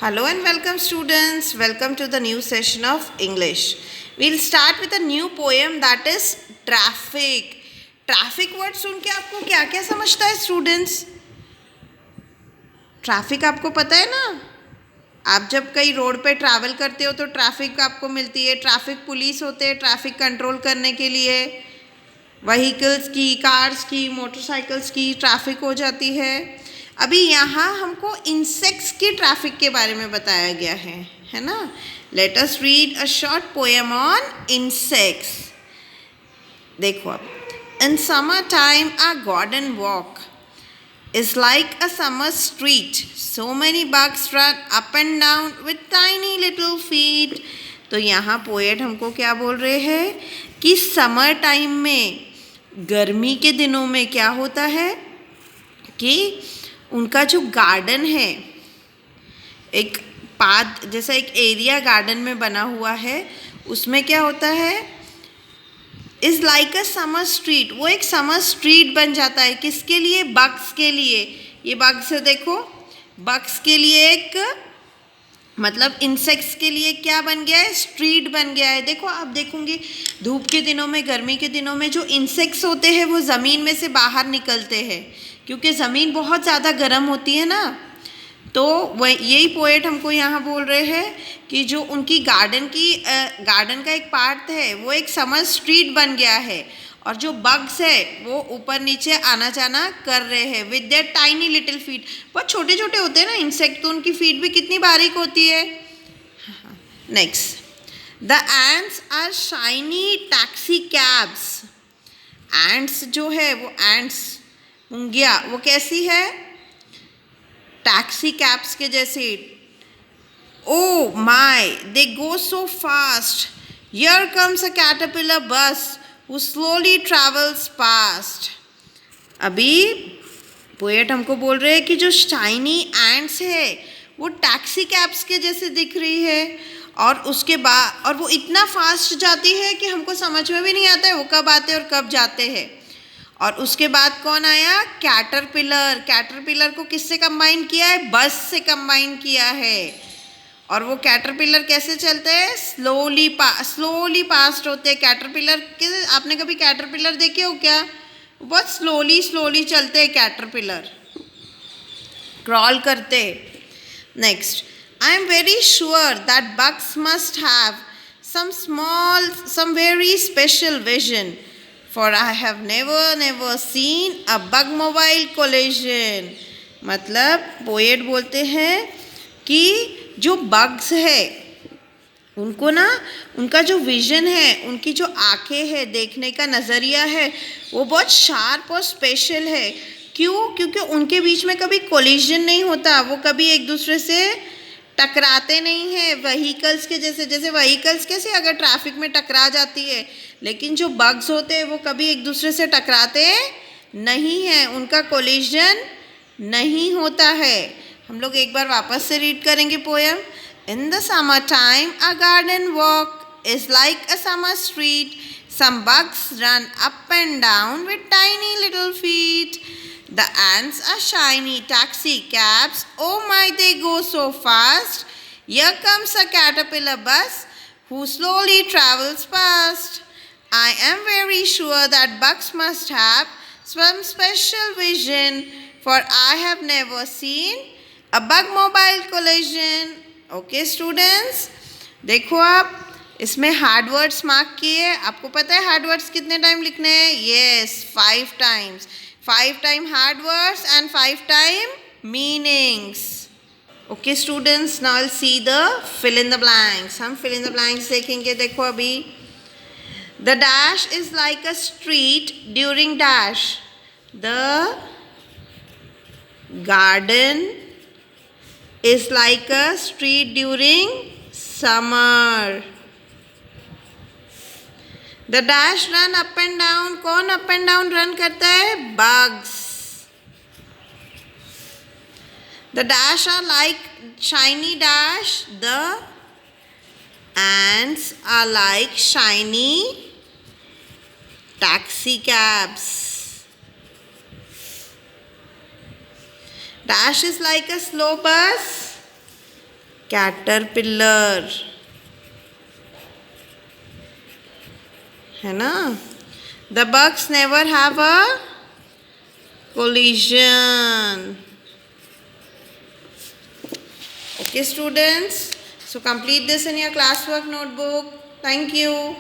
Hello and welcome students. Welcome to the new session of English. We'll start with a new poem that is traffic. Traffic word सुन के आपको क्या क्या समझता है students? Traffic आपको पता है ना? आप जब कहीं रोड पे ट्रैवल करते हो तो ट्रैफिक आपको मिलती है. ट्रैफिक पुलिस होते हैं ट्रैफिक कंट्रोल करने के लिए. व्हीकल्स की, कार्स की, मोटरसाइकिल्स की ट्रैफिक हो जाती है. अभी यहाँ हमको इंसेक्ट्स की ट्रैफिक के बारे में बताया गया है ना. Let us read a short poem on insects. देखो अब. In summer time a garden walk is like a summer street. So many bugs run up and down with tiny little feet. तो यहाँ पोएट हमको क्या बोल रहे हैं कि समर टाइम में, गर्मी के दिनों में क्या होता है कि उनका जो गार्डन है, एक पाथ जैसा एक एरिया गार्डन में बना हुआ है, उसमें क्या होता है, is like a summer street. वो एक समर स्ट्रीट बन जाता है. किसके लिए? बग्स के लिए. ये बग्स है, देखो, बग्स के लिए एक मतलब इंसेक्ट्स के लिए क्या बन गया है? स्ट्रीट बन गया है. देखो आप देखोगे धूप के दिनों में, गर्मी के दिनों में जो इंसेक्ट्स होते हैं वो ज़मीन में से बाहर निकलते हैं क्योंकि ज़मीन बहुत ज़्यादा गर्म होती है ना. तो वह यही पोएट हमको यहाँ बोल रहे हैं कि जो उनकी गार्डन का एक पार्ट है वो एक समर स्ट्रीट बन गया है और जो बग्स है वो ऊपर नीचे आना जाना कर रहे हैं with their tiny little feet. बहुत छोटे छोटे होते हैं ना इंसेक्ट, तो उनकी फीट भी कितनी बारीक होती है. Next, the ants are shiny taxi cabs. Ants जो है वो एंट्स मुंगिया, वो कैसी है? टैक्सी कैब्स के जैसे. Oh my, they go so fast. Here comes a caterpillar bus who slowly travels past. अभी पोएट हमको बोल रहे हैं कि जो शाइनी एंट्स है वो टैक्सी कैब्स के जैसे दिख रही है और उसके बाद और वो इतना फास्ट जाती है कि हमको समझ में भी नहीं आता है वो कब आते और कब जाते हैं. और उसके बाद कौन आया? कैटरपिलर. कैटरपिलर को किससे कंबाइन किया है? बस से कंबाइन किया है. और वो कैटरपिलर कैसे चलते हैं? स्लोली पास्ट होते हैं. कैटरपिलर के आपने कभी कैटरपिलर देखे हो क्या? बहुत स्लोली चलते हैं कैटरपिलर, क्रॉल करते. Next, I am very sure that bugs must have some very special vision. For I have never seen a bug mobile collision. मतलब पोएट बोलते हैं कि जो बग्स है उनको ना, उनका जो विजन है, उनकी जो आँखें है, देखने का नज़रिया है, वो बहुत शार्प और स्पेशल है. क्यों? क्योंकि उनके बीच में कभी कोलिजन नहीं होता. वो कभी एक दूसरे से टकराते नहीं हैं व्हीकल्स के जैसे. जैसे व्हीकल्स कैसे अगर ट्रैफिक में टकरा जाती है, लेकिन जो बग्स होते हैं वो कभी एक दूसरे से टकराते नहीं हैं. उनका कोलिजन नहीं होता है. हम लोग एक बार वापस से रीड करेंगे poem. In the summer time a garden walk is like a summer street. Some bugs run up and down with tiny little feet. The ants are shiny taxi cabs. Oh my, they go so fast. Here comes a caterpillar bus who slowly travels past. I am very sure that bugs must have some special vision, for I have never seen a bug mobile collision. Okay students, देखो आप इसमें hard words mark किए. आपको पता है hard words कितने time लिखने हैं? Yes, 5 times. 5 time hard words and 5 time meanings. Okay students, now I'll see the fill in the blanks. हम fill in the blanks देखेंगे. देखो अभी, the dash is like a street during dash. The garden is like a street during summer. The dash run up and down. कौन up and down run करता है? Bugs. The dash are like shiny dash. The ants are like shiny taxi cabs. Dash is like a slow bus. caterpillar, है ना? The bugs never have a collision. Okay, students. So complete this in your classwork notebook. Thank you.